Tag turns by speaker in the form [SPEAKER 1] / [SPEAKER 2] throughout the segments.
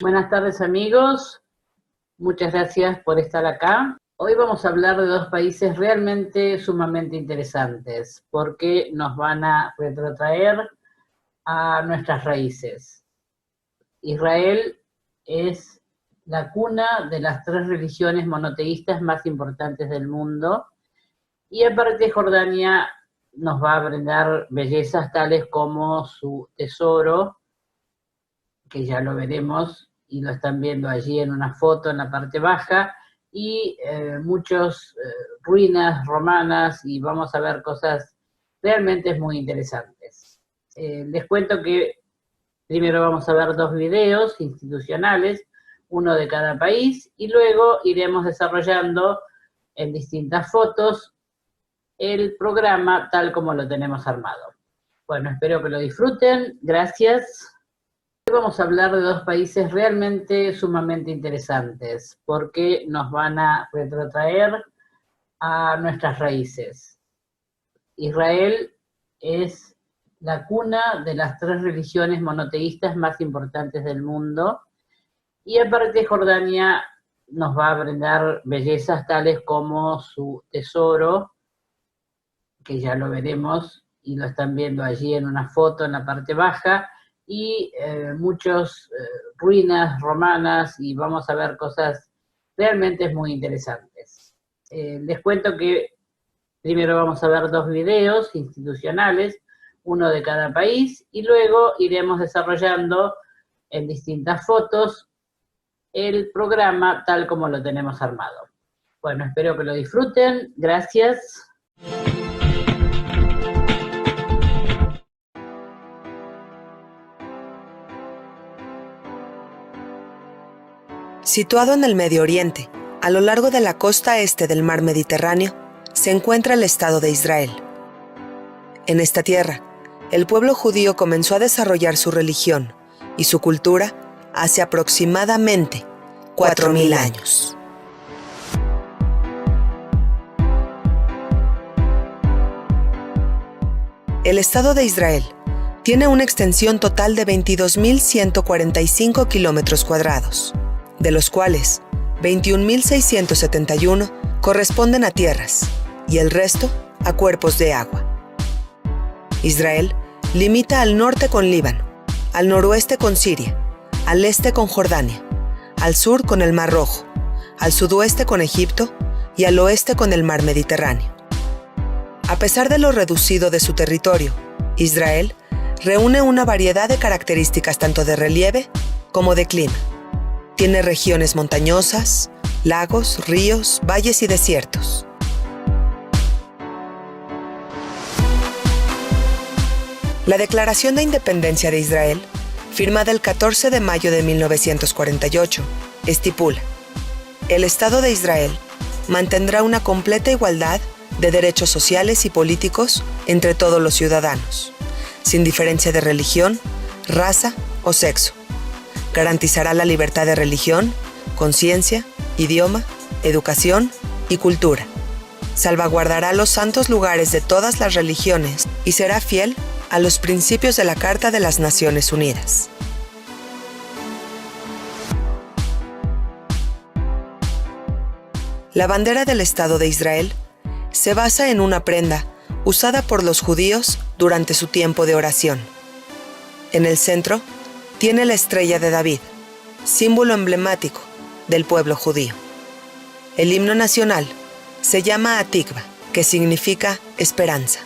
[SPEAKER 1] Buenas tardes amigos, muchas gracias por estar acá. Hoy vamos a hablar de dos países realmente sumamente interesantes porque nos van a retrotraer a nuestras raíces. Israel es la cuna de las tres religiones monoteístas más importantes del mundo y aparte Jordania nos va a brindar bellezas tales como su tesoro, que ya lo veremos y lo están viendo allí en una foto en la parte baja, y muchas ruinas romanas, y vamos a ver cosas realmente muy interesantes. Les cuento que primero vamos a ver dos videos institucionales, uno de cada país, y luego iremos desarrollando en distintas fotos el programa tal como lo tenemos armado. Bueno, espero que lo disfruten. Gracias. Hoy vamos a hablar de dos países realmente sumamente interesantes porque nos van a retrotraer a nuestras raíces. Israel es la cuna de las tres religiones monoteístas más importantes del mundo y aparte Jordania nos va a brindar bellezas tales como su tesoro, que ya lo veremos y lo están viendo allí en una foto en la parte baja, y muchas ruinas romanas, y vamos a ver cosas realmente muy interesantes. Les cuento que primero vamos a ver dos videos institucionales, uno de cada país, y luego iremos desarrollando en distintas fotos el programa tal como lo tenemos armado. Bueno, espero que lo disfruten. Gracias.
[SPEAKER 2] Situado en el Medio Oriente, a lo largo de la costa este del mar Mediterráneo, se encuentra el Estado de Israel. En esta tierra, el pueblo judío comenzó a desarrollar su religión y su cultura hace aproximadamente 4.000 años. El Estado de Israel tiene una extensión total de 22.145 kilómetros cuadrados, de los cuales 21.671 corresponden a tierras y el resto a cuerpos de agua. Israel limita al norte con Líbano, al noroeste con Siria, al este con Jordania, al sur con el Mar Rojo, al sudoeste con Egipto y al oeste con el Mar Mediterráneo. A pesar de lo reducido de su territorio, Israel reúne una variedad de características tanto de relieve como de clima. Tiene regiones montañosas, lagos, ríos, valles y desiertos. La Declaración de Independencia de Israel, firmada el 14 de mayo de 1948, estipula: el Estado de Israel mantendrá una completa igualdad de derechos sociales y políticos entre todos los ciudadanos, sin diferencia de religión, raza o sexo. Garantizará la libertad de religión, conciencia, idioma, educación y cultura. Salvaguardará los santos lugares de todas las religiones y será fiel a los principios de la Carta de las Naciones Unidas. La bandera del Estado de Israel se basa en una prenda usada por los judíos durante su tiempo de oración. En el centro tiene la estrella de David, símbolo emblemático del pueblo judío. El himno nacional se llama Atikva, que significa esperanza.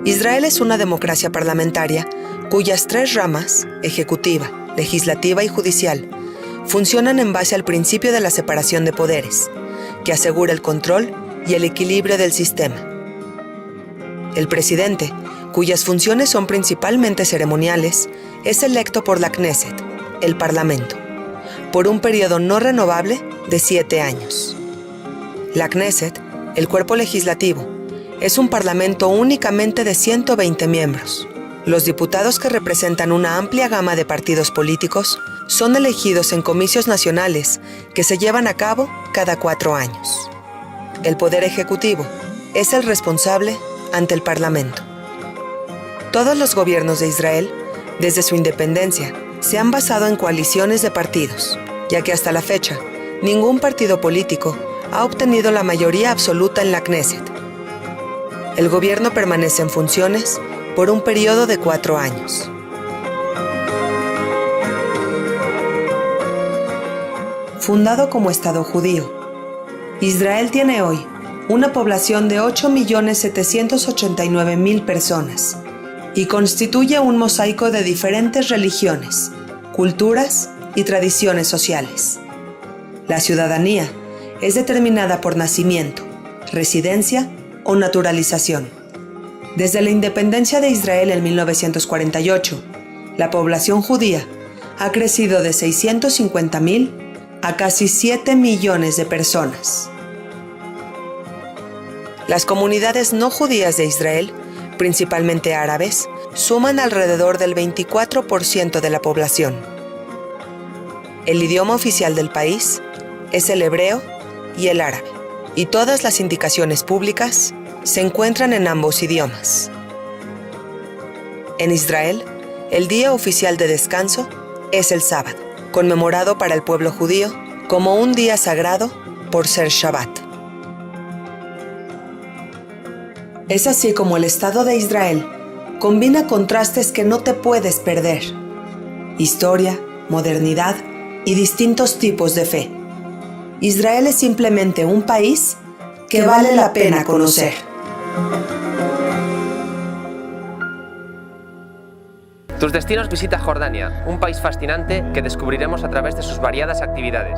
[SPEAKER 2] Israel es una democracia parlamentaria cuyas tres ramas, ejecutiva, legislativa y judicial, funcionan en base al principio de la separación de poderes, que asegura el control y el equilibrio del sistema. El presidente, cuyas funciones son principalmente ceremoniales, es electo por la Knesset, el Parlamento, por un periodo no renovable de 7 años. La Knesset, el cuerpo legislativo, es un parlamento únicamente de 120 miembros. Los diputados, que representan una amplia gama de partidos políticos, son elegidos en comicios nacionales que se llevan a cabo cada 4 años. El Poder Ejecutivo es el responsable ante el Parlamento. Todos los gobiernos de Israel, desde su independencia, se han basado en coaliciones de partidos, ya que hasta la fecha, ningún partido político ha obtenido la mayoría absoluta en la Knesset. El gobierno permanece en funciones por un periodo de 4 años. Fundado como Estado judío, Israel tiene hoy una población de 8.789.000 personas y constituye un mosaico de diferentes religiones, culturas y tradiciones sociales. La ciudadanía es determinada por nacimiento, residencia o naturalización. Desde la independencia de Israel en 1948, la población judía ha crecido de 650.000 a casi 7 millones de personas. Las comunidades no judías de Israel, principalmente árabes, suman alrededor del 24% de la población. El idioma oficial del país es el hebreo y el árabe, y todas las indicaciones públicas se encuentran en ambos idiomas. En Israel, el día oficial de descanso es el sábado, conmemorado para el pueblo judío como un día sagrado por ser Shabbat. Es así como el Estado de Israel combina contrastes que no te puedes perder: historia, modernidad y distintos tipos de fe. Israel es simplemente un país que vale la pena conocer.
[SPEAKER 3] Tus destinos: visita Jordania, un país fascinante que descubriremos a través de sus variadas actividades.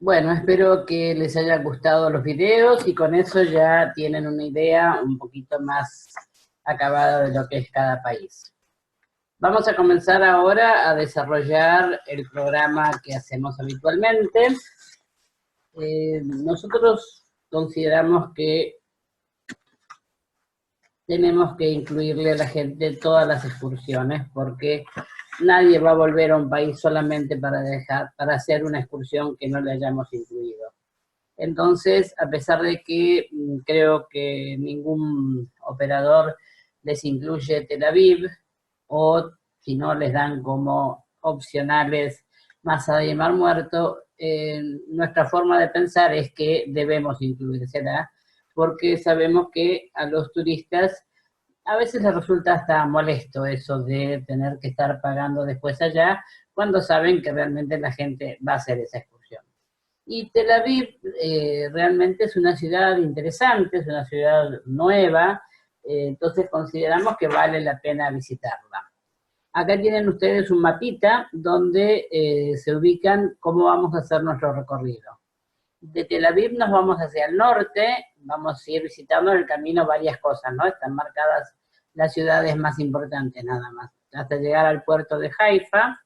[SPEAKER 1] Bueno, espero que les hayan gustado los videos y con eso ya tienen una idea un poquito más acabada de lo que es cada país. Vamos a comenzar ahora a desarrollar el programa que hacemos habitualmente. Nosotros consideramos que tenemos que incluirle a la gente todas las excursiones, porque nadie va a volver a un país solamente para hacer una excursión que no le hayamos incluido. Entonces, a pesar de que creo que ningún operador les incluye Tel Aviv, o si no les dan como opcionales Masada y Mar Muerto, nuestra forma de pensar es que debemos incluírsela, porque sabemos que a los turistas a veces les resulta hasta molesto eso de tener que estar pagando después allá, cuando saben que realmente la gente va a hacer esa excursión. Y Tel Aviv realmente es una ciudad interesante, es una ciudad nueva, entonces consideramos que vale la pena visitarla. Acá tienen ustedes un mapita donde se ubican cómo vamos a hacer nuestro recorrido. De Tel Aviv nos vamos hacia el norte, vamos a ir visitando en el camino varias cosas, ¿no? Están marcadas las ciudades más importantes nada más, hasta llegar al puerto de Haifa.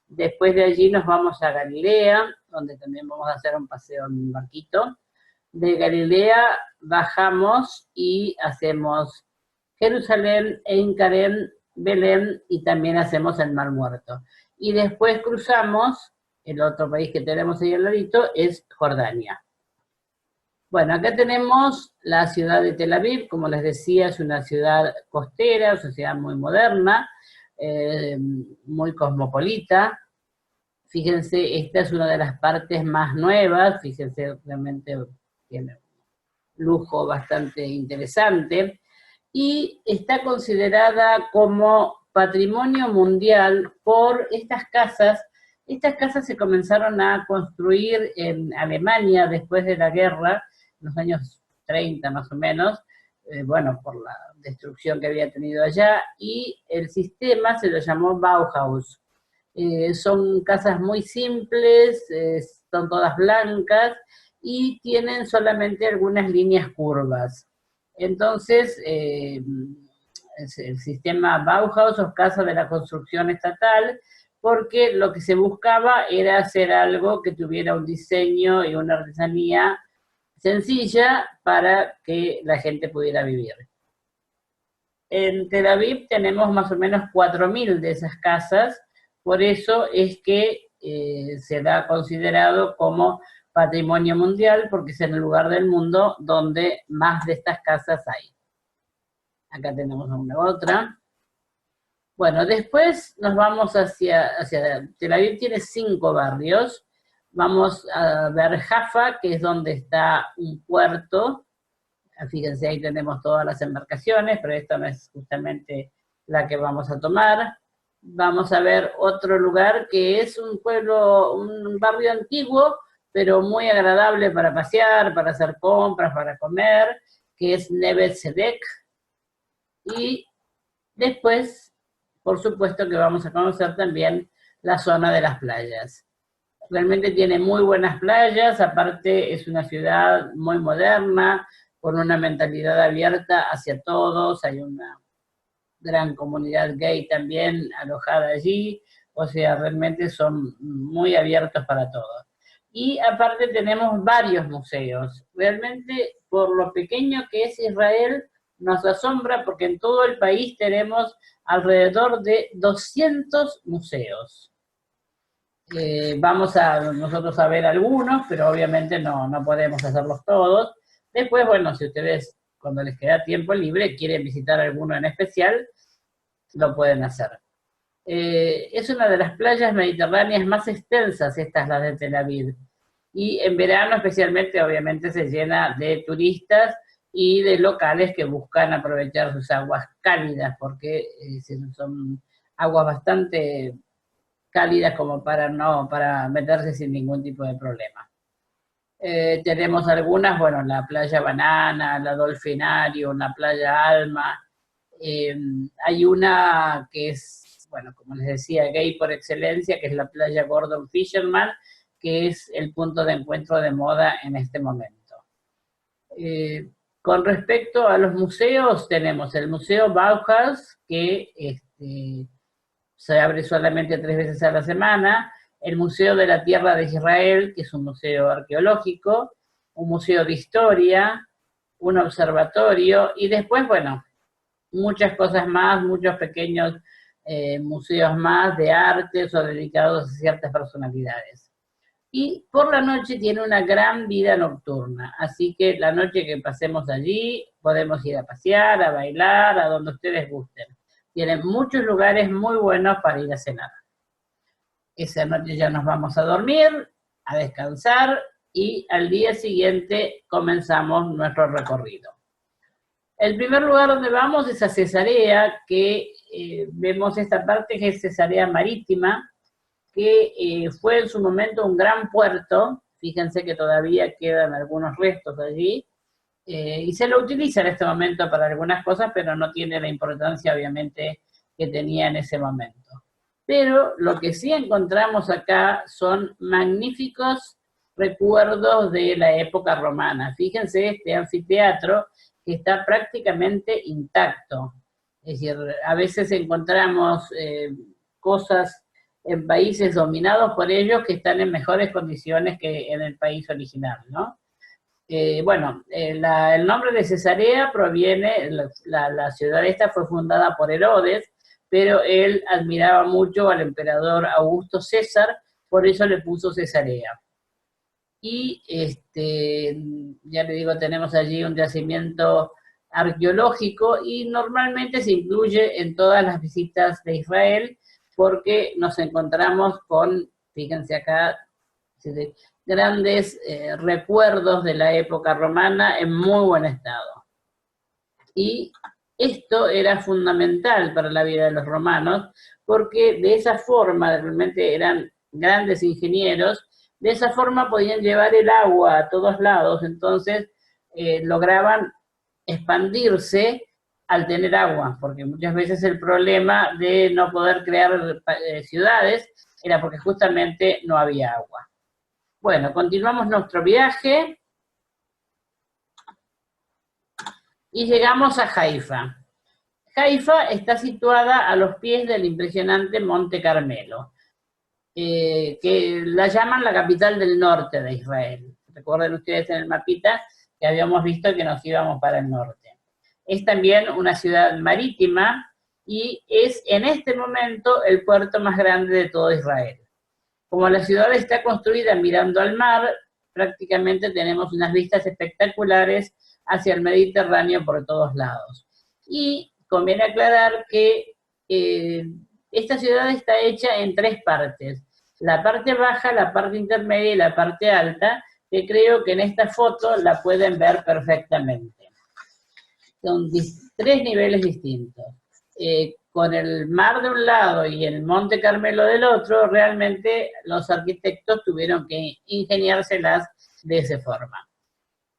[SPEAKER 1] Después de allí nos vamos a Galilea, donde también vamos a hacer un paseo en un barquito. De Galilea bajamos y hacemos Jerusalén, Ein Karem, Belén, y también hacemos el Mar Muerto. Y después cruzamos, el otro país que tenemos ahí al ladito es Jordania. Bueno, acá tenemos la ciudad de Tel Aviv, como les decía, es una ciudad costera, es una ciudad muy moderna, muy cosmopolita. Fíjense, esta es una de las partes más nuevas, fíjense, realmente tiene un lujo bastante interesante, y está considerada como patrimonio mundial por estas casas. Estas casas se comenzaron a construir en Alemania después de la guerra, en los años 30 más o menos, bueno, por la destrucción que había tenido allá, y el sistema se lo llamó Bauhaus. Son casas muy simples, son todas blancas y tienen solamente algunas líneas curvas. Entonces, el sistema Bauhaus o Casa de la Construcción Estatal, porque lo que se buscaba era hacer algo que tuviera un diseño y una artesanía sencilla para que la gente pudiera vivir. En Tel Aviv tenemos más o menos 4.000 de esas casas, por eso es que se da considerado como patrimonio mundial, porque es en el lugar del mundo donde más de estas casas hay. Acá tenemos una otra. Bueno, después nos vamos hacia Tel Aviv, tiene 5 barrios. Vamos a ver Jaffa, que es donde está un puerto. Fíjense, ahí tenemos todas las embarcaciones, pero esta no es justamente la que vamos a tomar. Vamos a ver otro lugar que es un pueblo, un barrio antiguo, pero muy agradable para pasear, para hacer compras, para comer, que es Neve Tzedek. Y después, por supuesto que vamos a conocer también la zona de las playas. Realmente tiene muy buenas playas, aparte es una ciudad muy moderna, con una mentalidad abierta hacia todos, hay una gran comunidad gay también alojada allí, o sea, realmente son muy abiertos para todos. Y aparte tenemos varios museos. Realmente, por lo pequeño que es Israel, nos asombra porque en todo el país tenemos alrededor de 200 museos. Vamos nosotros a ver algunos, pero obviamente no podemos hacerlos todos. Después, bueno, si ustedes, cuando les queda tiempo libre, quieren visitar alguno en especial, lo pueden hacer. Es una de las playas mediterráneas más extensas, estas las de Tel Aviv. Y en verano especialmente, obviamente, se llena de turistas y de locales que buscan aprovechar sus aguas cálidas, porque son aguas bastante cálidas como para meterse sin ningún tipo de problema. Tenemos algunas, bueno, la playa Banana, la Dolfinario, la playa Alma. Hay una que es, bueno, como les decía, gay por excelencia, que es la playa Gordon Fisherman, que es el punto de encuentro de moda en este momento. Con respecto a los museos, tenemos el Museo Bauhaus, que se abre solamente 3 veces a la semana, el Museo de la Tierra de Israel, que es un museo arqueológico, un museo de historia, un observatorio, y después, bueno, muchas cosas más, muchos pequeños museos más de artes o dedicados a ciertas personalidades. Y por la noche tiene una gran vida nocturna, así que la noche que pasemos allí podemos ir a pasear, a bailar, a donde ustedes gusten. Tienen muchos lugares muy buenos para ir a cenar. Esa noche ya nos vamos a dormir, a descansar, y al día siguiente comenzamos nuestro recorrido. El primer lugar donde vamos es a Cesarea, que vemos esta parte que es Cesarea Marítima, que fue en su momento un gran puerto. Fíjense que todavía quedan algunos restos allí, y se lo utiliza en este momento para algunas cosas, pero no tiene la importancia obviamente que tenía en ese momento. Pero lo que sí encontramos acá son magníficos recuerdos de la época romana. Fíjense este anfiteatro que está prácticamente intacto. Es decir, a veces encontramos cosas en países dominados por ellos que están en mejores condiciones que en el país original, ¿no? Bueno, el nombre de Cesarea proviene, la ciudad esta fue fundada por Herodes, pero él admiraba mucho al emperador Augusto César, por eso le puso Cesarea. Y ya le digo, tenemos allí un yacimiento arqueológico y normalmente se incluye en todas las visitas de Israel porque nos encontramos con, fíjense acá, grandes recuerdos de la época romana en muy buen estado. Y esto era fundamental para la vida de los romanos porque de esa forma realmente eran grandes ingenieros. De esa forma podían llevar el agua a todos lados, entonces lograban expandirse al tener agua, porque muchas veces el problema de no poder crear ciudades era porque justamente no había agua. Bueno, continuamos nuestro viaje y llegamos a Haifa. Haifa está situada a los pies del impresionante Monte Carmelo, que la llaman la capital del norte de Israel. Recuerden ustedes en el mapita que habíamos visto que nos íbamos para el norte. Es también una ciudad marítima y es en este momento el puerto más grande de todo Israel. Como la ciudad está construida mirando al mar, prácticamente tenemos unas vistas espectaculares hacia el Mediterráneo por todos lados. Y conviene aclarar que esta ciudad está hecha en 3 partes. La parte baja, la parte intermedia y la parte alta, que creo que en esta foto la pueden ver perfectamente. Son 3 niveles distintos. Con el mar de un lado y el Monte Carmelo del otro, realmente los arquitectos tuvieron que ingeniárselas de esa forma.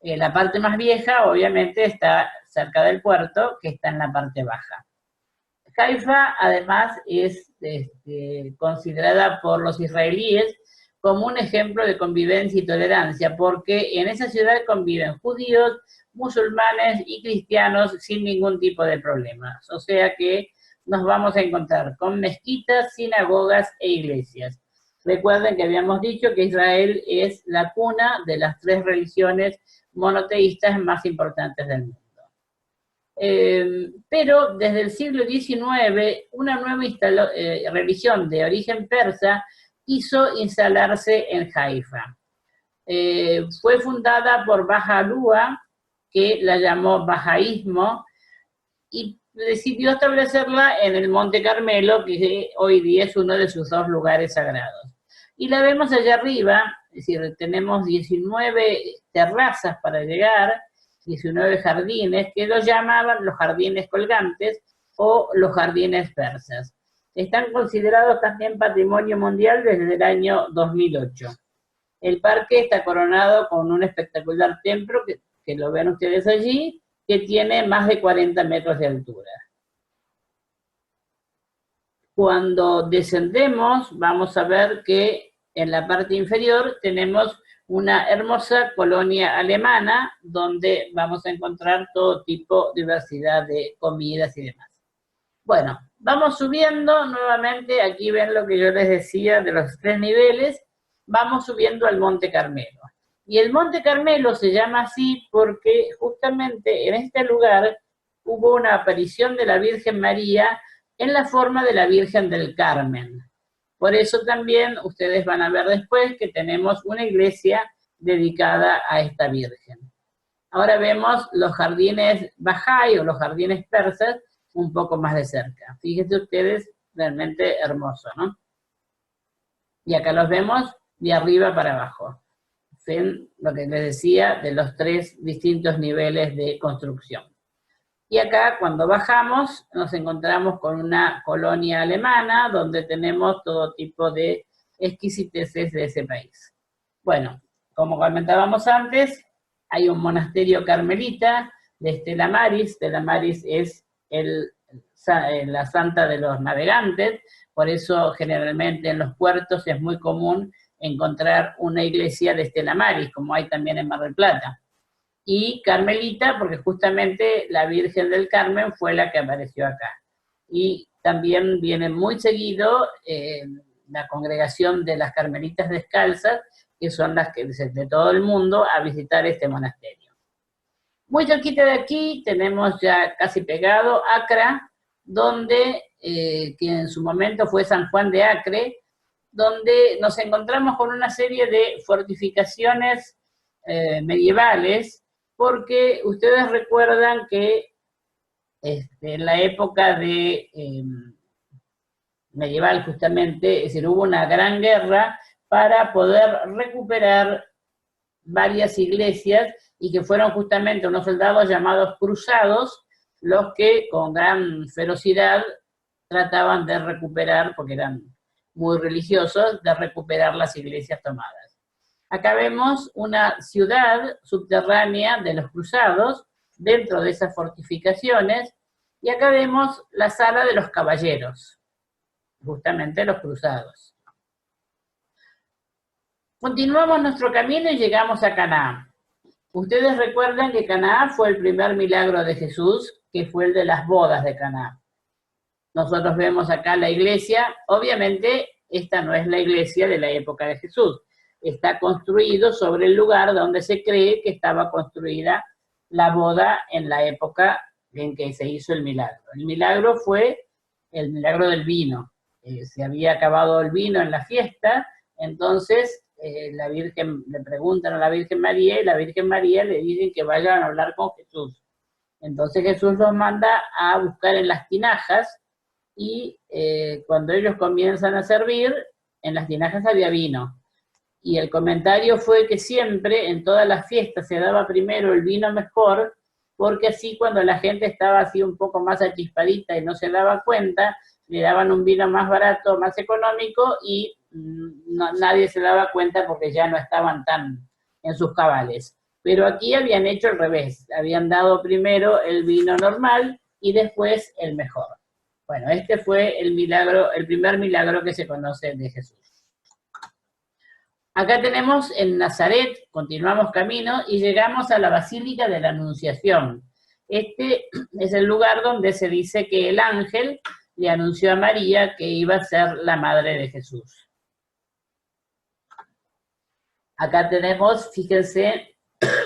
[SPEAKER 1] La parte más vieja, obviamente, está cerca del puerto, que está en la parte baja. Haifa, además, es considerada por los israelíes como un ejemplo de convivencia y tolerancia, porque en esa ciudad conviven judíos, musulmanes y cristianos sin ningún tipo de problemas. O sea que nos vamos a encontrar con mezquitas, sinagogas e iglesias. Recuerden que habíamos dicho que Israel es la cuna de las 3 religiones monoteístas más importantes del mundo. Pero desde el siglo XIX, una nueva religión de origen persa quiso instalarse en Haifa. Fue fundada por Bahá'u'lláh, que la llamó bahaísmo, y decidió establecerla en el Monte Carmelo, que hoy día es uno de sus 2 lugares sagrados. Y la vemos allá arriba, es decir, tenemos 19 terrazas para llegar, 19 jardines, que los llamaban los jardines colgantes o los jardines persas. Están considerados también patrimonio mundial desde el año 2008. El parque está coronado con un espectacular templo, que lo ven ustedes allí, que tiene más de 40 metros de altura. Cuando descendemos, vamos a ver que en la parte inferior tenemos una hermosa colonia alemana donde vamos a encontrar todo tipo, diversidad de comidas y demás. Bueno, vamos subiendo nuevamente, aquí ven lo que yo les decía de los 3 niveles, vamos subiendo al Monte Carmelo. Y el Monte Carmelo se llama así porque justamente en este lugar hubo una aparición de la Virgen María en la forma de la Virgen del Carmen. Por eso también ustedes van a ver después que tenemos una iglesia dedicada a esta Virgen. Ahora vemos los jardines Bajay o los jardines persas un poco más de cerca. Fíjense ustedes, realmente hermoso, ¿no? Y acá los vemos de arriba para abajo. Ven lo que les decía de los 3 distintos niveles de construcción. Y acá, cuando bajamos, nos encontramos con una colonia alemana, donde tenemos todo tipo de exquisiteces de ese país. Bueno, como comentábamos antes, hay un monasterio carmelita de Stella Maris. Stella Maris es la santa de los navegantes, por eso generalmente en los puertos es muy común encontrar una iglesia de Stella Maris, como hay también en Mar del Plata. Y Carmelita, porque justamente la Virgen del Carmen fue la que apareció acá. Y también viene muy seguido la congregación de las Carmelitas Descalzas, que son las que de todo el mundo a visitar este monasterio. Muy cerquita de aquí tenemos ya casi pegado Acra, donde, que en su momento fue San Juan de Acre, donde nos encontramos con una serie de fortificaciones medievales, porque ustedes recuerdan que en la época de medieval justamente, es decir, hubo una gran guerra para poder recuperar varias iglesias y que fueron justamente unos soldados llamados cruzados los que con gran ferocidad trataban de recuperar, porque eran muy religiosos, de recuperar las iglesias tomadas. Acá vemos una ciudad subterránea de los cruzados, dentro de esas fortificaciones, y acá vemos la sala de los caballeros, justamente los cruzados. Continuamos nuestro camino y llegamos a Caná. Ustedes recuerdan que Caná fue el primer milagro de Jesús, que fue el de las bodas de Caná. Nosotros vemos acá la iglesia, obviamente esta no es la iglesia de la época de Jesús, está construido sobre el lugar donde se cree que estaba construida la boda en la época en que se hizo el milagro. El milagro fue el milagro del vino. Se había acabado el vino en la fiesta, entonces la Virgen, le preguntan a la Virgen María, y la Virgen María le dicen que vayan a hablar con Jesús. Entonces Jesús los manda a buscar en las tinajas, y cuando ellos comienzan a servir, en las tinajas había vino. Y el comentario fue que siempre, en todas las fiestas, se daba primero el vino mejor, porque así cuando la gente estaba así un poco más achispadita y no se daba cuenta, le daban un vino más barato, más económico, y nadie se daba cuenta porque ya no estaban tan en sus cabales. Pero aquí habían hecho al revés, habían dado primero el vino normal y después el mejor. Bueno, este fue el milagro, el primer milagro que se conoce de Jesús. Acá tenemos en Nazaret, continuamos camino y llegamos a la Basílica de la Anunciación. Este es el lugar donde se dice que el ángel le anunció a María que iba a ser la madre de Jesús. Acá tenemos, fíjense,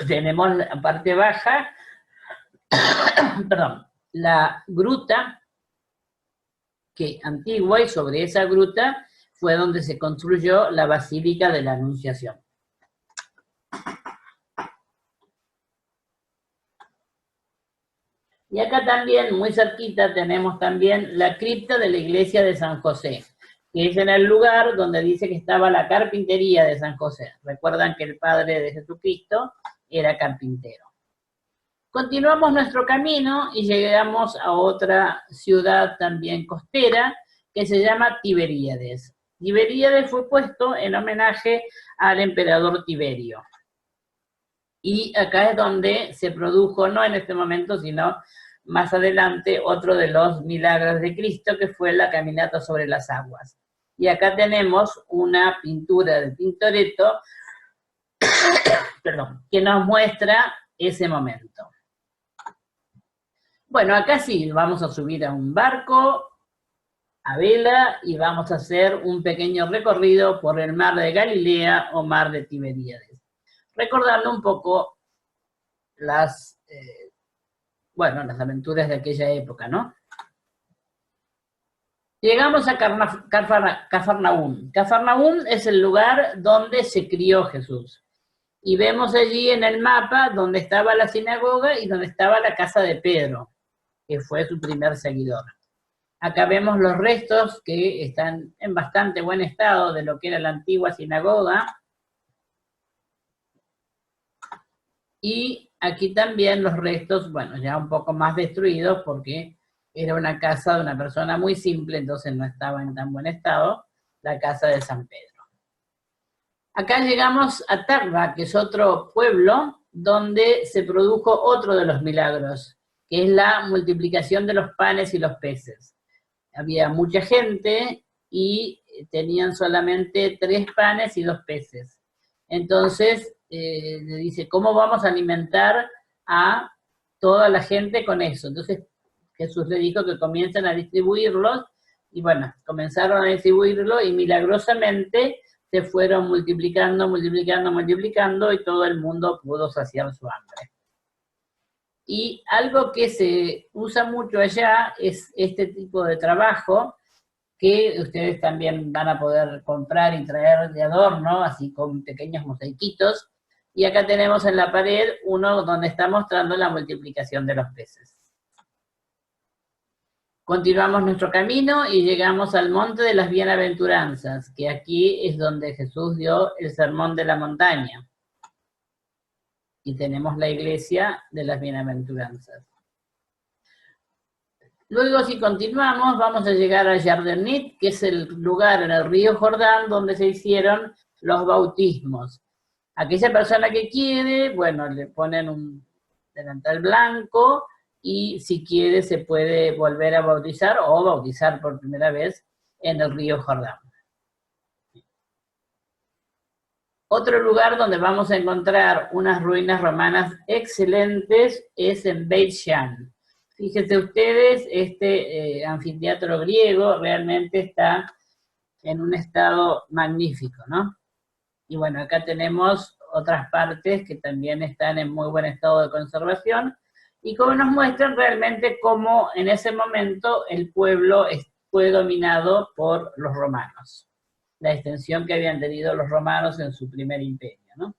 [SPEAKER 1] tenemos la parte baja, perdón, la gruta que antigua, y sobre esa gruta fue donde se construyó la Basílica de la Anunciación. Y acá también, muy cerquita, tenemos también la cripta de la iglesia de San José, que es en el lugar donde dice que estaba la carpintería de San José. Recuerdan que el padre de Jesucristo era carpintero. Continuamos nuestro camino y llegamos a otra ciudad también costera, que se llama Tiberíades. Tiberíades fue puesto en homenaje al emperador Tiberio. Y acá es donde se produjo, no en este momento, sino más adelante, otro de los milagros de Cristo, que fue la caminata sobre las aguas. Y acá tenemos una pintura de Tintoretto, perdón, que nos muestra ese momento. Bueno, acá sí, vamos a subir a un barco, a vela, y vamos a hacer un pequeño recorrido por el mar de Galilea o mar de Tiberíades. Recordando un poco las aventuras de aquella época, ¿no? Llegamos a Cafarnaúm. Cafarnaúm es el lugar donde se crió Jesús. Y vemos allí en el mapa donde estaba la sinagoga y donde estaba la casa de Pedro, que fue su primer seguidor. Acá vemos los restos que están en bastante buen estado de lo que era la antigua sinagoga. Y aquí también los restos, bueno, ya un poco más destruidos porque era una casa de una persona muy simple, entonces no estaba en tan buen estado, la casa de San Pedro. Acá llegamos a Tarba, que es otro pueblo donde se produjo otro de los milagros, que es la multiplicación de los panes y los peces. Había mucha gente y tenían solamente 3 panes y 2 peces. Entonces, le dice, ¿cómo vamos a alimentar a toda la gente con eso? Entonces, Jesús le dijo que comiencen a distribuirlos, y bueno, comenzaron a distribuirlo, y milagrosamente se fueron multiplicando, y todo el mundo pudo saciar su hambre. Y algo que se usa mucho allá es este tipo de trabajo, que ustedes también van a poder comprar y traer de adorno, así con pequeños mosaiquitos. Y acá tenemos en la pared uno donde está mostrando la multiplicación de los peces. Continuamos nuestro camino y llegamos al Monte de las Bienaventuranzas, que aquí es donde Jesús dio el Sermón de la Montaña. Y tenemos la iglesia de las Bienaventuranzas. Luego, si continuamos, vamos a llegar a Yardenit, que es el lugar en el río Jordán donde se hicieron los bautismos. Aquella persona que quiere, bueno, le ponen un delantal blanco, y si quiere se puede volver a bautizar o bautizar por primera vez en el río Jordán. Otro lugar donde vamos a encontrar unas ruinas romanas excelentes es en Beit Shan. Fíjense ustedes, este anfiteatro griego realmente está en un estado magnífico, ¿no? Y bueno, acá tenemos otras partes que también están en muy buen estado de conservación, y como nos muestran realmente cómo en ese momento el pueblo fue dominado por los romanos, la extensión que habían tenido los romanos en su primer imperio, ¿no?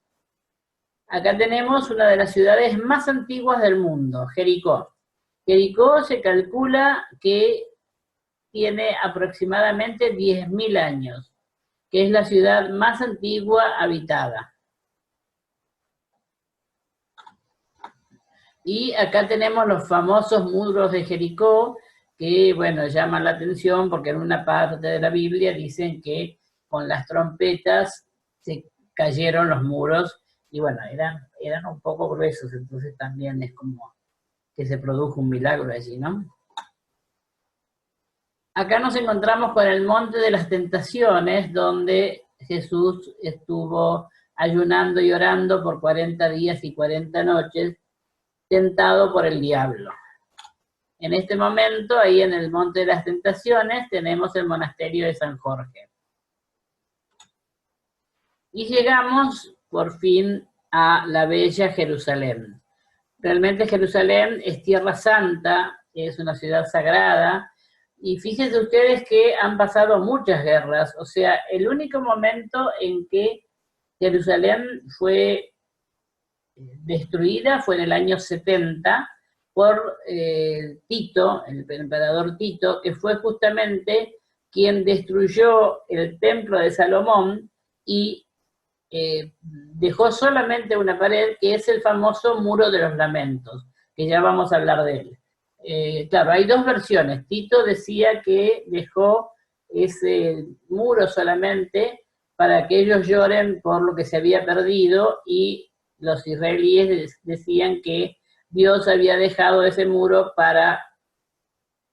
[SPEAKER 1] Acá tenemos una de las ciudades más antiguas del mundo, Jericó. Jericó se calcula que tiene aproximadamente 10.000 años, que es la ciudad más antigua habitada. Y acá tenemos los famosos muros de Jericó, que, bueno, llaman la atención porque en una parte de la Biblia dicen que con las trompetas se cayeron los muros, y bueno, eran un poco gruesos, entonces también es como que se produjo un milagro allí, ¿no? Acá nos encontramos con el Monte de las Tentaciones, donde Jesús estuvo ayunando y orando por 40 días y 40 noches, tentado por el diablo. En este momento, ahí en el Monte de las Tentaciones, tenemos el monasterio de San Jorge. Y llegamos, por fin, a la bella Jerusalén. Realmente Jerusalén es tierra santa, es una ciudad sagrada, y fíjense ustedes que han pasado muchas guerras. O sea, el único momento en que Jerusalén fue destruida fue en el año 70 por Tito, el emperador Tito, que fue justamente quien destruyó el templo de Salomón y dejó solamente una pared, que es el famoso Muro de los Lamentos, que ya vamos a hablar de él. Claro, hay dos versiones. Tito decía que dejó ese muro solamente para que ellos lloren por lo que se había perdido, y los israelíes decían que Dios había dejado ese muro para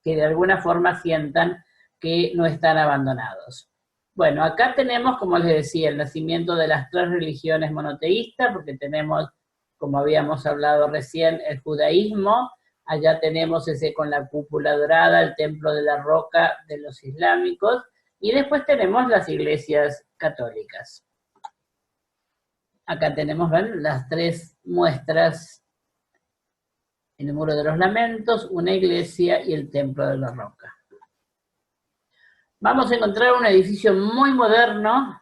[SPEAKER 1] que de alguna forma sientan que no están abandonados. Bueno, acá tenemos, como les decía, el nacimiento de las 3 religiones monoteístas, porque tenemos, como habíamos hablado recién, el judaísmo, allá tenemos ese con la cúpula dorada, el templo de la roca de los islámicos, y después tenemos las iglesias católicas. Acá tenemos, ¿ven?, las 3 muestras, el Muro de los Lamentos, una iglesia y el templo de la roca. Vamos a encontrar un edificio muy moderno,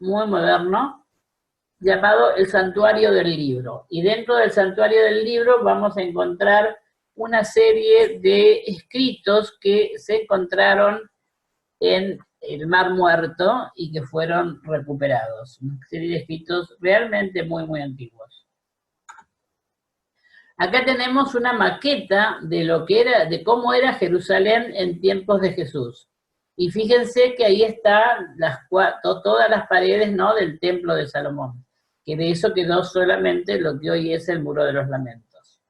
[SPEAKER 1] llamado el Santuario del Libro. Y dentro del Santuario del Libro vamos a encontrar una serie de escritos que se encontraron en el Mar Muerto y que fueron recuperados. Una serie de escritos realmente muy, muy antiguos. Acá tenemos una maqueta de lo que era, de cómo era Jerusalén en tiempos de Jesús. Y fíjense que ahí están todas las paredes, ¿no?, del Templo de Salomón, que de eso quedó solamente lo que hoy es el Muro de los Lamentos.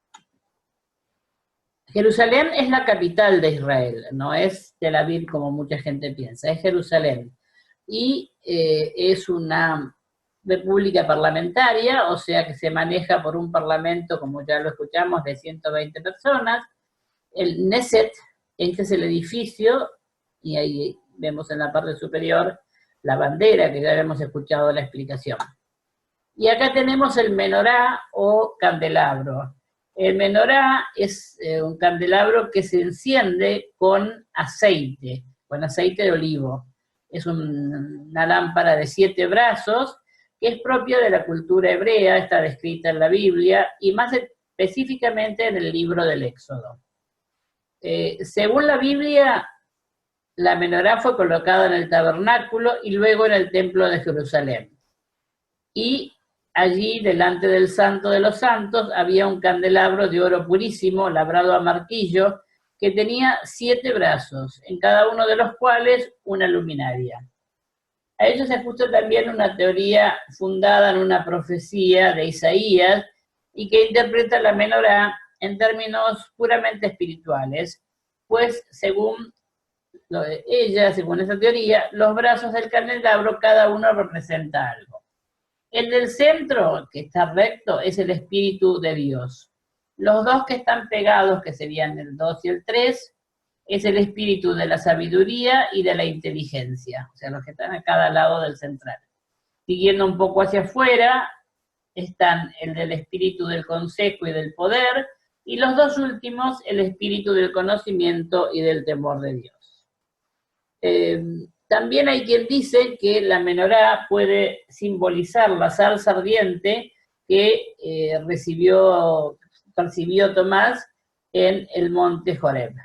[SPEAKER 1] Jerusalén es la capital de Israel, no es Tel Aviv como mucha gente piensa, es Jerusalén. Y es una república parlamentaria, o sea que se maneja por un parlamento, como ya lo escuchamos, de 120 personas. El Knesset, este es el edificio, y ahí vemos en la parte superior la bandera, que ya habíamos escuchado la explicación. Y acá tenemos el menorá o candelabro. El menorá es un candelabro que se enciende con aceite de olivo. Es una lámpara de 7 brazos, que es propia de la cultura hebrea, está descrita en la Biblia, y más específicamente en el libro del Éxodo. Según la Biblia, la menorá fue colocada en el tabernáculo y luego en el templo de Jerusalén. Y allí, delante del Santo de los Santos, había un candelabro de oro purísimo, labrado a martillo, que tenía 7 brazos, en cada uno de los cuales una luminaria. A ello se ajusta también una teoría fundada en una profecía de Isaías y que interpreta la menorá en términos puramente espirituales, pues según esa teoría, los brazos del candelabro cada uno representa algo. El del centro, que está recto, es el Espíritu de Dios. Los 2 que están pegados, que serían el 2 y el 3, es el espíritu de la sabiduría y de la inteligencia, o sea, los que están a cada lado del central. Siguiendo un poco hacia afuera, están el del espíritu del consejo y del poder, y los 2 últimos, el espíritu del conocimiento y del temor de Dios. También hay quien dice que la menorá puede simbolizar la zarza ardiente que percibió Tomás en el monte Joreb.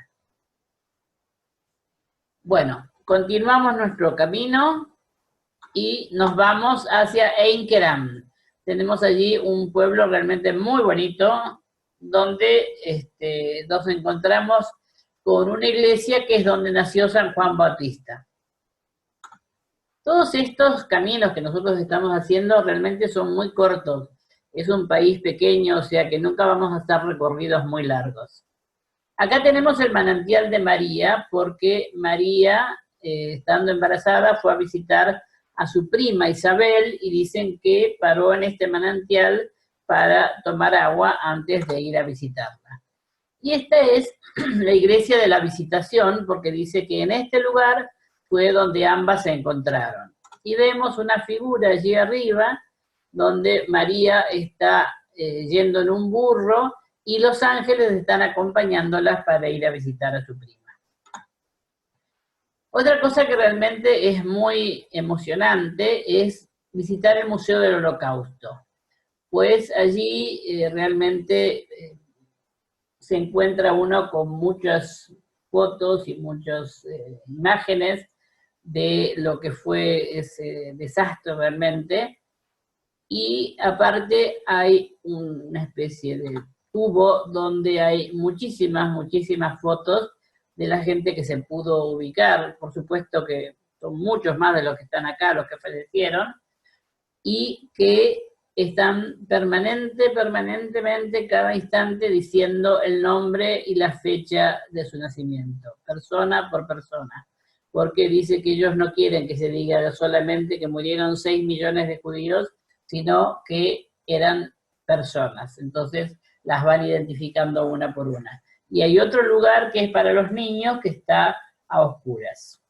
[SPEAKER 1] Bueno, continuamos nuestro camino y nos vamos hacia Ein Kerem. Tenemos allí un pueblo realmente muy bonito, donde nos encontramos con una iglesia que es donde nació San Juan Bautista. Todos estos caminos que nosotros estamos haciendo realmente son muy cortos. Es un país pequeño, o sea que nunca vamos a hacer recorridos muy largos. Acá tenemos el manantial de María, porque María, estando embarazada, fue a visitar a su prima Isabel y dicen que paró en este manantial para tomar agua antes de ir a visitarla. Y esta es la iglesia de la Visitación, porque dice que en este lugar fue donde ambas se encontraron. Y vemos una figura allí arriba, donde María está yendo en un burro, y los ángeles están acompañándolas para ir a visitar a su prima. Otra cosa que realmente es muy emocionante es visitar el Museo del Holocausto, pues allí realmente se encuentra uno con muchas fotos y muchas imágenes de lo que fue ese desastre realmente, y aparte hay una especie de tubo donde hay muchísimas fotos de la gente que se pudo ubicar. Por supuesto que son muchos más de los que están acá, los que fallecieron, y que están permanentemente, cada instante, diciendo el nombre y la fecha de su nacimiento, persona por persona. porque dice que ellos no quieren que se diga solamente que murieron 6 millones de judíos, sino que eran personas. Entonces las van identificando una por una. Y hay otro lugar que es para los niños, que está a oscuras.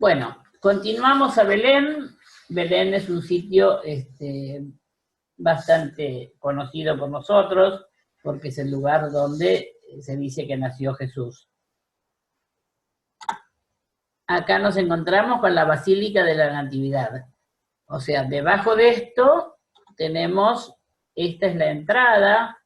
[SPEAKER 1] Bueno, continuamos a Belén. Belén es un sitio bastante conocido por nosotros, porque es el lugar donde se dice que nació Jesús. Acá nos encontramos con la Basílica de la Natividad. O sea, debajo de esto tenemos, esta es la entrada,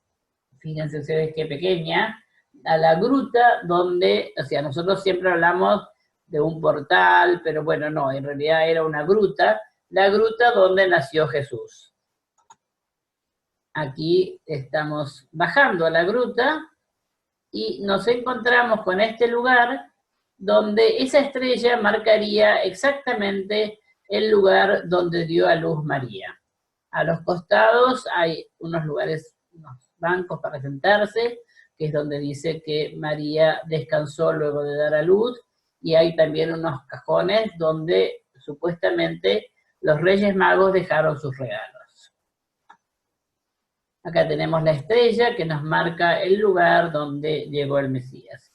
[SPEAKER 1] fíjense ustedes qué pequeña, a la gruta donde, o sea, nosotros siempre hablamos de un portal, pero bueno, no, en realidad era una gruta, la gruta donde nació Jesús. Aquí estamos bajando a la gruta y nos encontramos con este lugar donde esa estrella marcaría exactamente el lugar donde dio a luz María. A los costados hay unos lugares, unos bancos para sentarse, que es donde dice que María descansó luego de dar a luz, y hay también unos cajones donde supuestamente los Reyes Magos dejaron sus regalos. Acá tenemos la estrella que nos marca el lugar donde llegó el Mesías.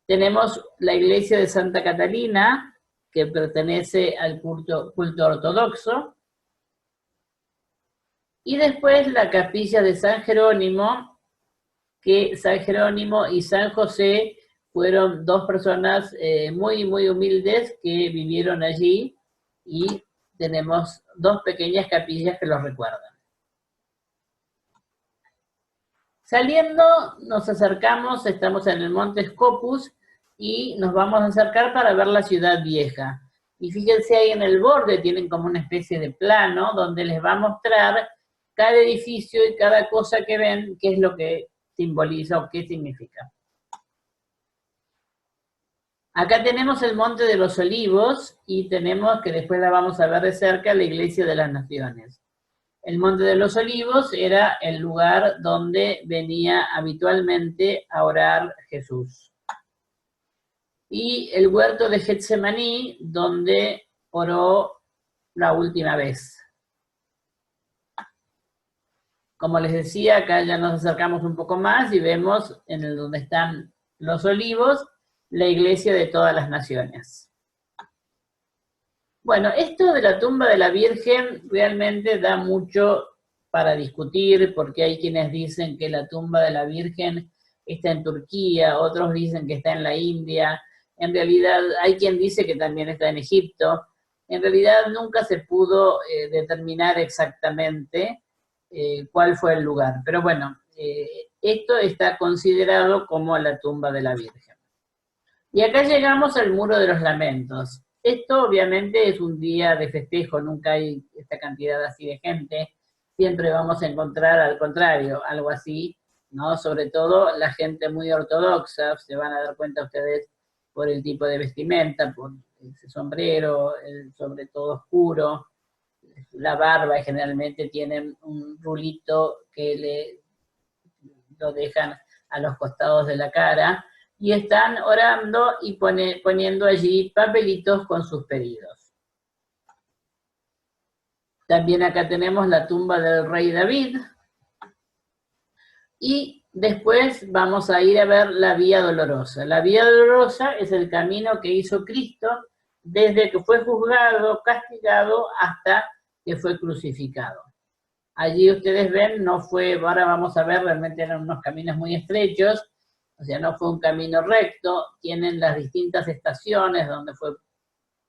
[SPEAKER 1] Tenemos la iglesia de Santa Catalina, que pertenece al culto ortodoxo. Y después la capilla de San Jerónimo, que San Jerónimo y San José fueron dos personas muy, muy humildes que vivieron allí, y tenemos dos pequeñas capillas que los recuerdan. Saliendo, nos acercamos, estamos en el Monte Scopus, y nos vamos a acercar para ver la ciudad vieja. Y fíjense ahí en el borde, tienen como una especie de plano, donde les va a mostrar cada edificio y cada cosa que ven, qué es lo que simboliza o qué significa. Acá tenemos el Monte de los Olivos, y tenemos, que después la vamos a ver de cerca, la Iglesia de las Naciones. El Monte de los Olivos era el lugar donde venía habitualmente a orar Jesús. Y el huerto de Getsemaní, donde oró la última vez. Como les decía, acá ya nos acercamos un poco más y vemos en el donde están los olivos, la iglesia de todas las naciones. Bueno, esto de la tumba de la Virgen realmente da mucho para discutir, porque hay quienes dicen que la tumba de la Virgen está en Turquía, otros dicen que está en la India. En realidad hay quien dice que también está en Egipto. En realidad nunca se pudo determinar exactamente cuál fue el lugar. Pero bueno, esto está considerado como la tumba de la Virgen. Y acá llegamos al Muro de los Lamentos. Esto obviamente es un día de festejo, nunca hay esta cantidad así de gente. Siempre vamos a encontrar al contrario, algo así, ¿no? Sobre todo la gente muy ortodoxa, se van a dar cuenta ustedes por el tipo de vestimenta, por ese sombrero, el sobre todo oscuro, la barba, generalmente tienen un rulito que lo dejan a los costados de la cara, y están orando y poniendo allí papelitos con sus pedidos. También acá tenemos la tumba del rey David, y después vamos a ir a ver la Vía Dolorosa. La Vía Dolorosa es el camino que hizo Cristo desde que fue juzgado, castigado, hasta que fue crucificado. Allí ustedes ven, no fue, ahora vamos a ver, realmente eran unos caminos muy estrechos, o sea, no fue un camino recto, tienen las distintas estaciones donde fue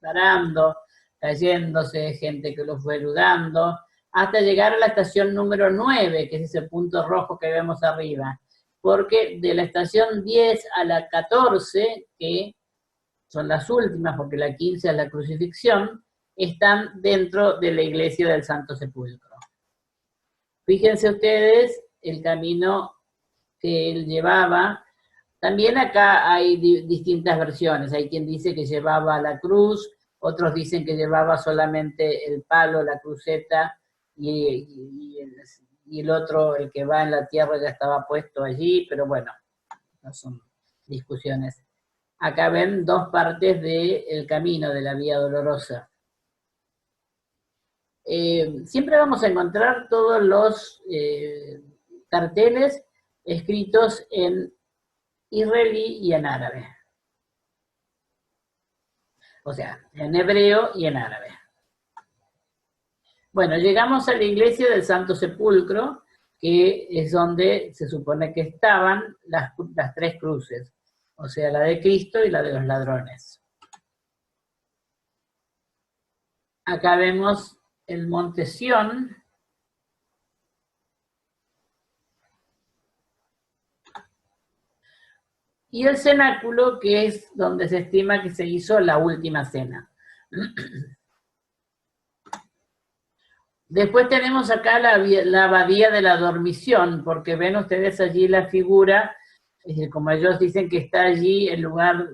[SPEAKER 1] parando, cayéndose, gente que lo fue ayudando, hasta llegar a la estación número 9, que es ese punto rojo que vemos arriba, porque de la estación 10 a la 14, que son las últimas, porque la 15 es la crucifixión, están dentro de la iglesia del Santo Sepulcro. Fíjense ustedes el camino que él llevaba. También acá hay distintas versiones. Hay quien dice que llevaba la cruz, otros dicen que llevaba solamente el palo, la cruceta, y el otro, el que va en la tierra, ya estaba puesto allí, pero bueno, no son discusiones. Acá ven dos partes del camino, de la Vía Dolorosa. Siempre vamos a encontrar todos los carteles escritos en israelí y en árabe. O sea, en hebreo y en árabe. Bueno, llegamos a la iglesia del Santo Sepulcro, que es donde se supone que estaban las tres cruces, o sea, la de Cristo y la de los ladrones. Acá vemos el monte Sión. Y el cenáculo, que es donde se estima que se hizo la última cena. Después tenemos acá la abadía de la dormición, porque ven ustedes allí la figura, como ellos dicen que está allí el lugar,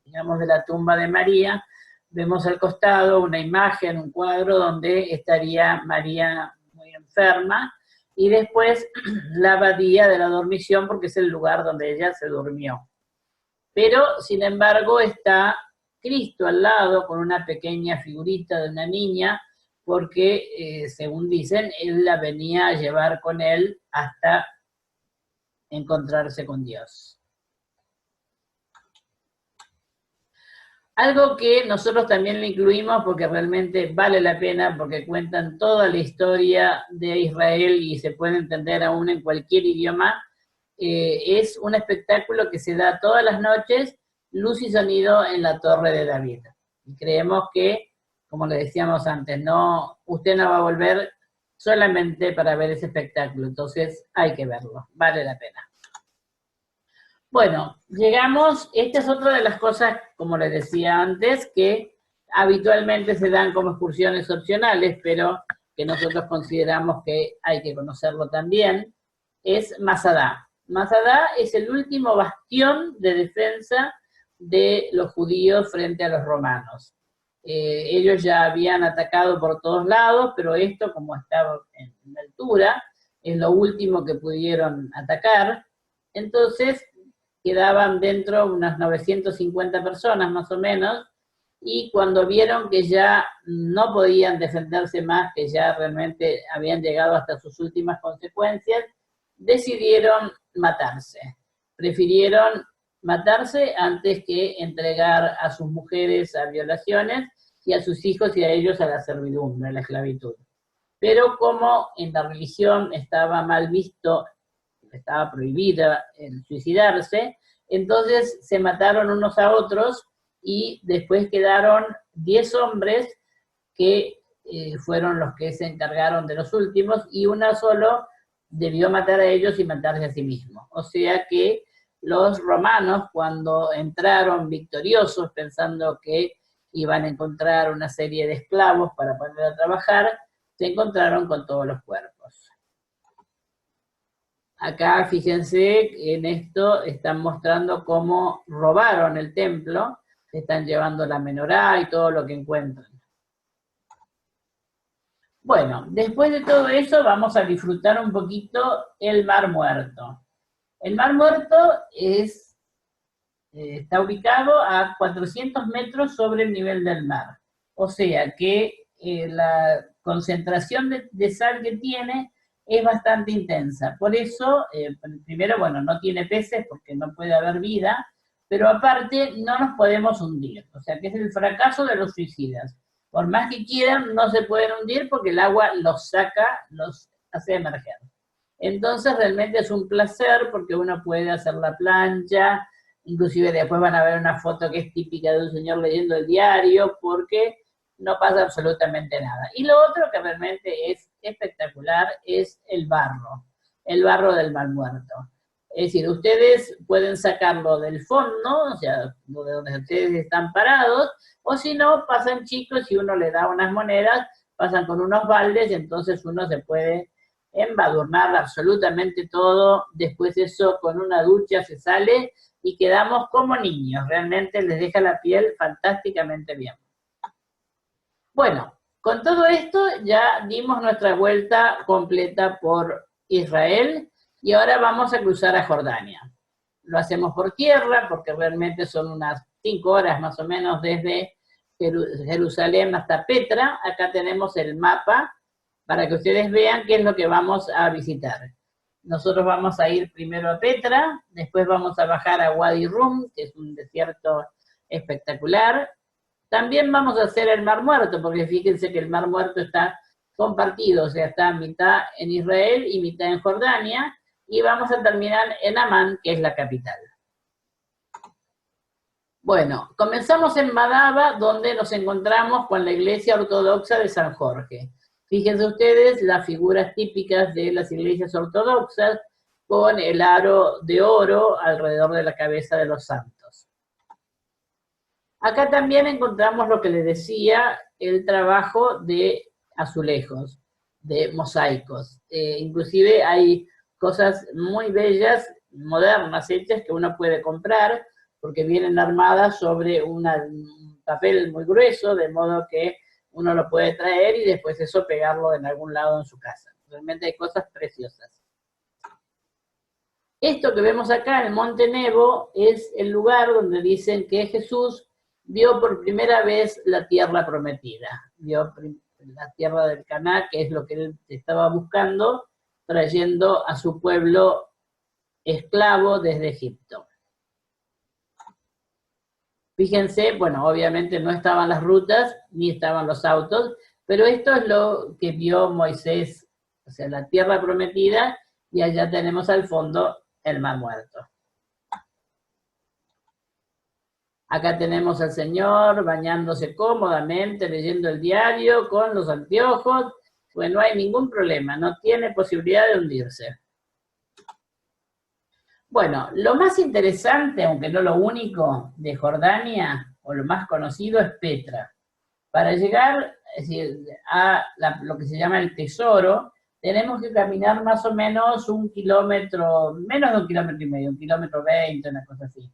[SPEAKER 1] digamos, de la tumba de María. Vemos al costado una imagen, un cuadro donde estaría María muy enferma, y después la abadía de la dormición, porque es el lugar donde ella se durmió. Pero, sin embargo, está Cristo al lado con una pequeña figurita de una niña, porque, según dicen, él la venía a llevar con él hasta encontrarse con Dios. Algo que nosotros también le incluimos porque realmente vale la pena, porque cuentan toda la historia de Israel y se puede entender aún en cualquier idioma. Es un espectáculo que se da todas las noches, luz y sonido en la Torre de David. Y creemos que, como le decíamos antes, usted no va a volver solamente para ver ese espectáculo, entonces hay que verlo, vale la pena. Bueno, llegamos, esta es otra de las cosas, como les decía antes, que habitualmente se dan como excursiones opcionales, pero que nosotros consideramos que hay que conocerlo también, es Masada. Masada es el último bastión de defensa de los judíos frente a los romanos. Ellos ya habían atacado por todos lados, pero esto, como estaba en altura, es lo último que pudieron atacar. Entonces quedaban dentro unas 950 personas más o menos, y cuando vieron que ya no podían defenderse más, que ya realmente habían llegado hasta sus últimas consecuencias, decidieron matarse. Prefirieron matarse antes que entregar a sus mujeres a violaciones y a sus hijos y a ellos a la servidumbre, a la esclavitud. Pero como en la religión estaba mal visto, estaba prohibida el suicidarse, entonces se mataron unos a otros y después quedaron 10 hombres que fueron los que se encargaron de los últimos, y uno solo debió matar a ellos y matarse a sí mismo. O sea que los romanos, cuando entraron victoriosos pensando que iban a encontrar una serie de esclavos para poner a trabajar, se encontraron con todos los cuerpos. Acá, fíjense, en esto están mostrando cómo robaron el templo, están llevando la menorá y todo lo que encuentran. Bueno, después de todo eso vamos a disfrutar un poquito el Mar Muerto. El Mar Muerto está ubicado a 400 metros sobre el nivel del mar. O sea que la concentración de sal que tiene es bastante intensa. Por eso, primero, bueno, no tiene peces porque no puede haber vida, pero aparte no nos podemos hundir. O sea que es el fracaso de los suicidas. Por más que quieran, no se pueden hundir porque el agua los saca, los hace emerger. Entonces realmente es un placer porque uno puede hacer la plancha, inclusive después van a ver una foto que es típica de un señor leyendo el diario, porque no pasa absolutamente nada. Y lo otro que realmente es espectacular es el barro del Mar Muerto. Es decir, ustedes pueden sacarlo del fondo, o sea, de donde ustedes están parados, o si no, pasan chicos y uno le da unas monedas, pasan con unos baldes, y entonces uno se puede embadurnar absolutamente todo. Después eso, con una ducha se sale y quedamos como niños, realmente les deja la piel fantásticamente bien. Bueno, con todo esto ya dimos nuestra vuelta completa por Israel y ahora vamos a cruzar a Jordania. lo hacemos por tierra, porque realmente son unas 5 horas más o menos desde Jerusalén hasta Petra. Acá tenemos el mapa para que ustedes vean qué es lo que vamos a visitar. Nosotros vamos a ir primero a Petra, después vamos a bajar a Wadi Rum, que es un desierto espectacular. También vamos a hacer el Mar Muerto, porque fíjense que el Mar Muerto está compartido, o sea, está mitad en Israel y mitad en Jordania, y vamos a terminar en Amán, que es la capital. Bueno, comenzamos en Madaba, donde nos encontramos con la iglesia ortodoxa de San Jorge. Fíjense ustedes las figuras típicas de las iglesias ortodoxas, con el aro de oro alrededor de la cabeza de los santos. Acá también encontramos lo que les decía, el trabajo de azulejos, de mosaicos. Inclusive hay cosas muy bellas, modernas, hechas, que uno puede comprar, porque vienen armadas sobre un papel muy grueso, de modo que uno lo puede traer y después eso pegarlo en algún lado en su casa. Realmente hay cosas preciosas. Esto que vemos acá, el Monte Nebo, es el lugar donde dicen que Jesús vio por primera vez la tierra prometida. Vio la tierra del Caná, que es lo que él estaba buscando, trayendo a su pueblo esclavo desde Egipto. Fíjense, bueno, obviamente no estaban las rutas, ni estaban los autos, pero esto es lo que vio Moisés, o sea, la tierra prometida, y allá tenemos al fondo el Mar Muerto. Acá tenemos al Señor bañándose cómodamente, leyendo el diario, con los anteojos, pues no hay ningún problema, no tiene posibilidad de hundirse. Bueno, lo más interesante, aunque no lo único, de Jordania, o lo más conocido, es Petra. Para llegar a lo que se llama el tesoro, tenemos que caminar más o menos 1 kilómetro, menos de 1,5 kilómetros, 1,20 km, una cosa así.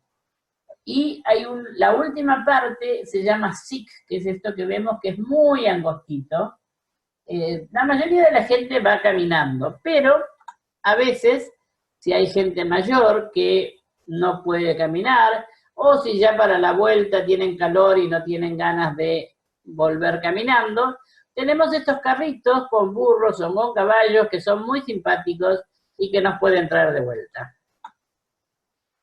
[SPEAKER 1] Y hay la última parte, se llama Sik, que es esto que vemos que es muy angostito. La mayoría de la gente va caminando, pero a veces, si hay gente mayor que no puede caminar, o si ya para la vuelta tienen calor y no tienen ganas de volver caminando, tenemos estos carritos con burros o con caballos que son muy simpáticos y que nos pueden traer de vuelta.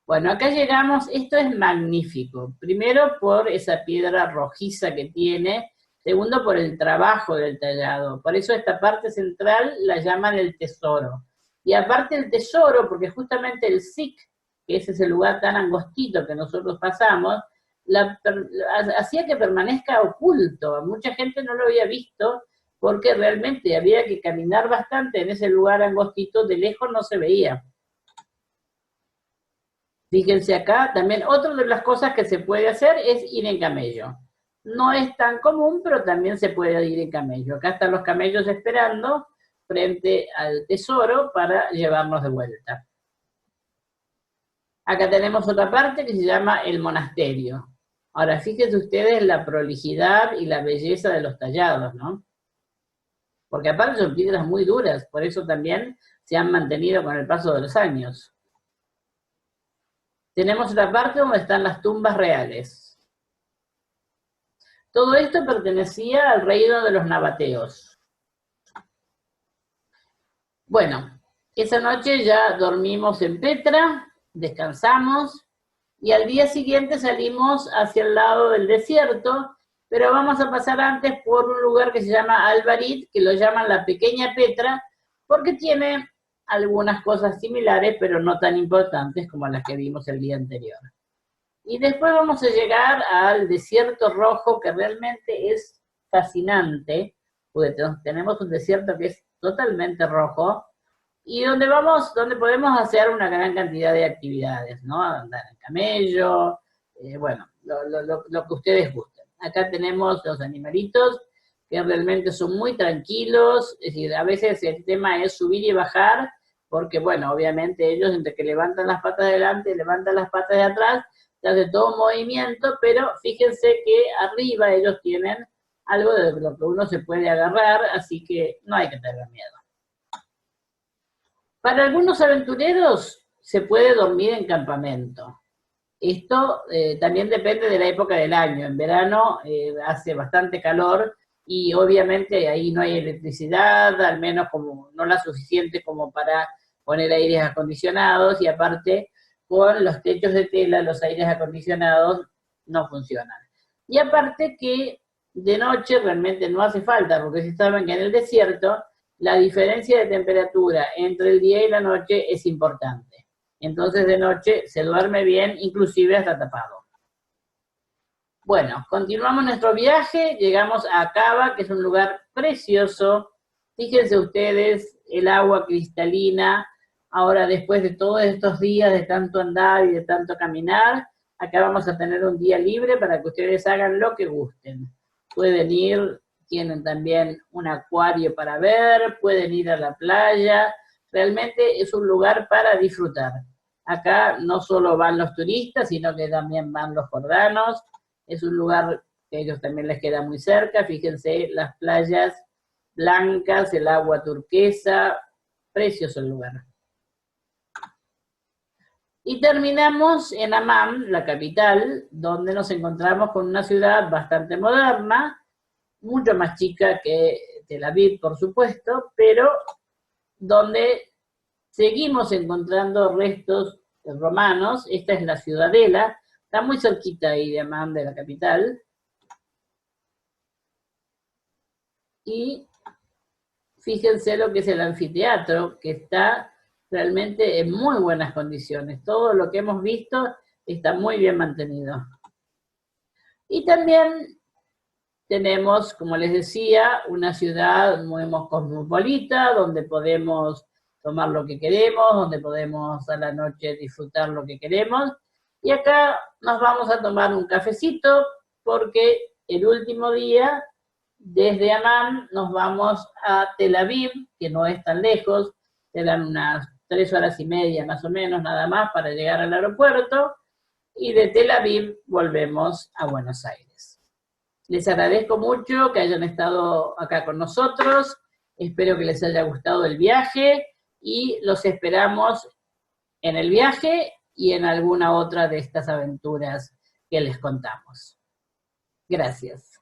[SPEAKER 1] Bueno, acá llegamos, esto es magnífico. Primero por esa piedra rojiza que tiene, segundo por el trabajo del tallado. Por eso esta parte central la llaman el tesoro. Y aparte el tesoro, porque justamente el Sik, que es ese lugar tan angostito que nosotros pasamos, hacía que permanezca oculto. Mucha gente no lo había visto porque realmente había que caminar bastante en ese lugar angostito, de lejos no se veía. Fíjense acá, también otra de las cosas que se puede hacer es ir en camello. No es tan común, pero también se puede ir en camello. Acá están los camellos esperando frente al tesoro para llevarnos de vuelta. Acá tenemos otra parte que se llama el monasterio. Ahora, fíjense ustedes la prolijidad y la belleza de los tallados, ¿no? Porque aparte son piedras muy duras, por eso también se han mantenido con el paso de los años. Tenemos otra parte donde están las tumbas reales. Todo esto pertenecía al reino de los nabateos. Bueno, esa noche ya dormimos en Petra, descansamos, y al día siguiente salimos hacia el lado del desierto, pero vamos a pasar antes por un lugar que se llama Al-Barit, que lo llaman la pequeña Petra, porque tiene algunas cosas similares, pero no tan importantes como las que vimos el día anterior. Y después vamos a llegar al desierto rojo, que realmente es fascinante, porque tenemos un desierto que es totalmente rojo, y donde podemos hacer una gran cantidad de actividades, ¿no? Andar en camello, bueno, lo que ustedes gusten. Acá tenemos los animalitos que realmente son muy tranquilos, es decir, a veces el tema es subir y bajar, porque bueno, obviamente ellos entre que levantan las patas de delante y levantan las patas de atrás, se hace todo un movimiento, pero fíjense que arriba ellos tienen algo de lo que uno se puede agarrar, así que no hay que tener miedo. Para algunos aventureros se puede dormir en campamento. Esto también depende de la época del año. En verano hace bastante calor y obviamente ahí no hay electricidad, al menos como no la suficiente como para poner aires acondicionados, y aparte con los techos de tela los aires acondicionados no funcionan. Y aparte que de noche realmente no hace falta, porque si saben que en el desierto la diferencia de temperatura entre el día y la noche es importante. Entonces de noche se duerme bien, inclusive hasta tapado. Bueno, continuamos nuestro viaje, llegamos a Aqaba, que es un lugar precioso. Fíjense ustedes, el agua cristalina. Ahora, después de todos estos días de tanto andar y de tanto caminar, acá vamos a tener un día libre para que ustedes hagan lo que gusten. Pueden ir, tienen también un acuario para ver, pueden ir a la playa. Realmente es un lugar para disfrutar. Acá no solo van los turistas, sino que también van los jordanos. Es un lugar que a ellos también les queda muy cerca. Fíjense las playas blancas, el agua turquesa, precioso el lugar. Y terminamos en Amán, la capital, donde nos encontramos con una ciudad bastante moderna, mucho más chica que Tel Aviv, por supuesto, pero donde seguimos encontrando restos romanos. Esta es la ciudadela, está muy cerquita ahí de Amán, de la capital. Y fíjense lo que es el anfiteatro, que está realmente en muy buenas condiciones. Todo lo que hemos visto está muy bien mantenido. Y también tenemos, como les decía, una ciudad muy cosmopolita, donde podemos tomar lo que queremos, donde podemos a la noche disfrutar lo que queremos. Y acá nos vamos a tomar un cafecito, porque el último día, desde Amán, nos vamos a Tel Aviv, que no es tan lejos, serán unas 3 horas y media más o menos, nada más, para llegar al aeropuerto, y de Tel Aviv volvemos a Buenos Aires. Les agradezco mucho que hayan estado acá con nosotros, espero que les haya gustado el viaje, y los esperamos en el viaje y en alguna otra de estas aventuras que les contamos. Gracias.